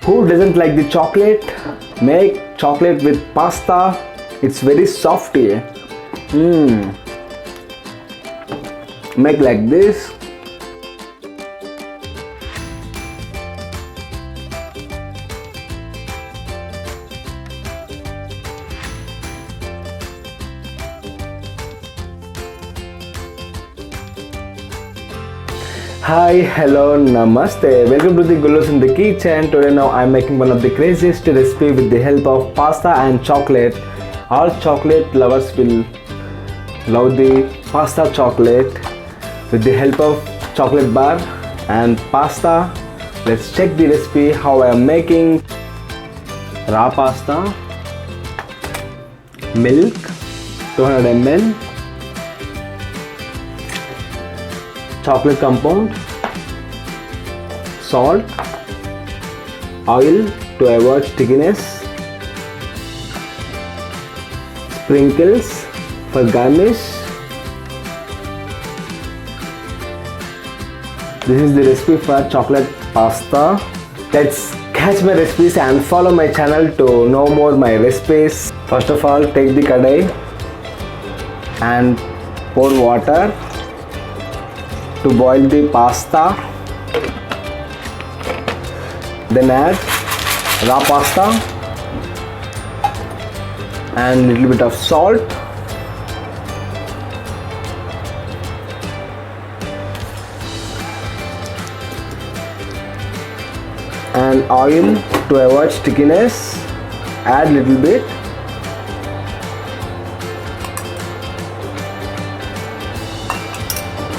Who doesn't like the chocolate? Make chocolate with pasta. It's very softy. Make like this. Hi, hello, namaste. Welcome to the Gulus in the Kitchen. Today now I'm making one of the craziest recipe with the help of pasta and chocolate. All chocolate lovers will love the pasta chocolate with the help of chocolate bar and pasta. Let's check the recipe how I am making. Raw pasta, milk 200 ml, chocolate compound, salt, oil to avoid stickiness, sprinkles for garnish. This is the recipe for chocolate pasta. Let's catch my recipes and follow my channel to know more my recipes. First of all, take the kadai and pour water to boil the pasta. Then add raw pasta and little bit of salt. And oil to avoid stickiness. Add little bit.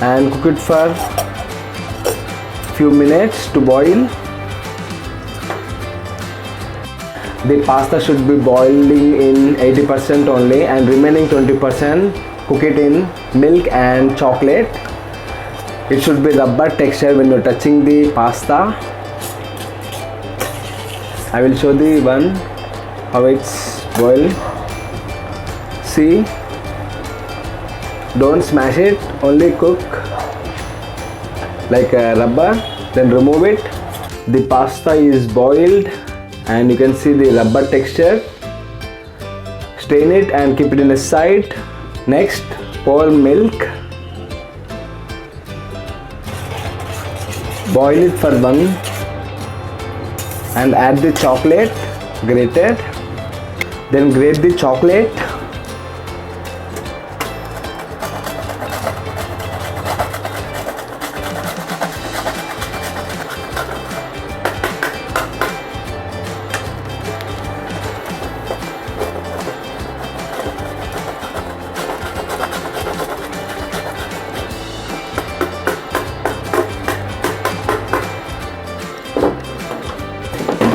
And cook it for few minutes to boil. The pasta should be boiling in 80% only, and remaining 20% cook it in milk and chocolate. It should be rubber texture when you're touching the pasta. I will show the one how it's boiled. See, don't smash it, only cook like a rubber, then remove it. The pasta is boiled and you can see the rubber texture. Strain it and keep it in a side. Next, pour milk. Boil it for 1 and add the chocolate grated. Then grate the chocolate.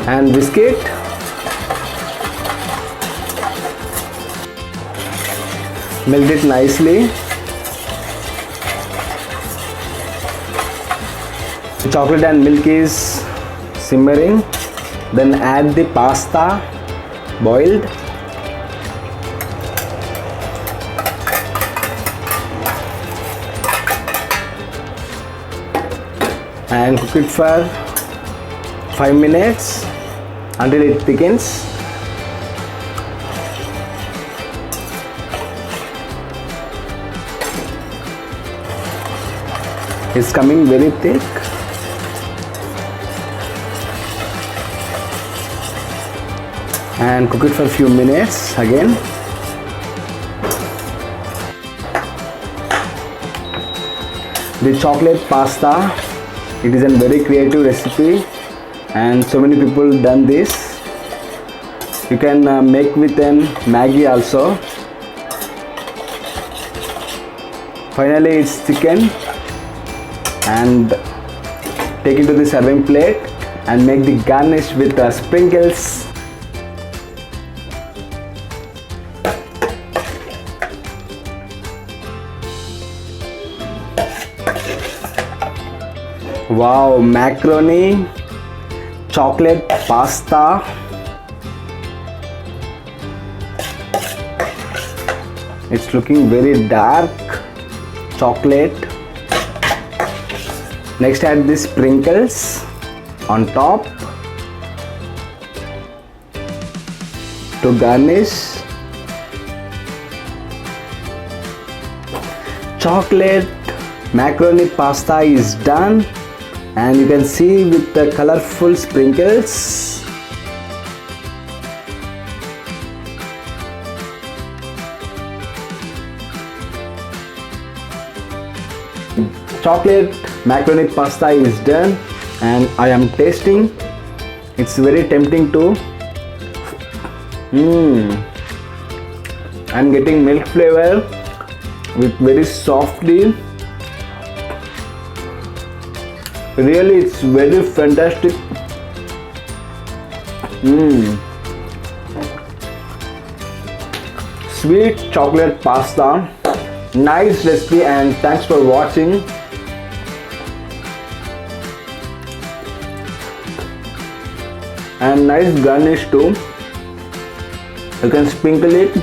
And whisk it. Melt it nicely. The chocolate and milk is simmering. Then add the pasta boiled. And cook it for 5 minutes until it thickens. It's coming very thick. And cook it for a few minutes again. The chocolate pasta, it is a very creative recipe and so many people done this. You can make with Maggi also. Finally it's thickened, and take it to the serving plate and make the garnish with sprinkles. Wow, macaroni, chocolate pasta. It's looking very dark chocolate. Next, add the sprinkles on top. to garnish. Chocolate macaroni pasta is done, and you can see with the colorful sprinkles. Chocolate macaroni pasta is done, and I am tasting. It's very tempting too. I'm getting milk flavor with very softly. Really, it's very fantastic. Sweet chocolate pasta. Nice recipe, and thanks for watching. And nice garnish too. You can sprinkle it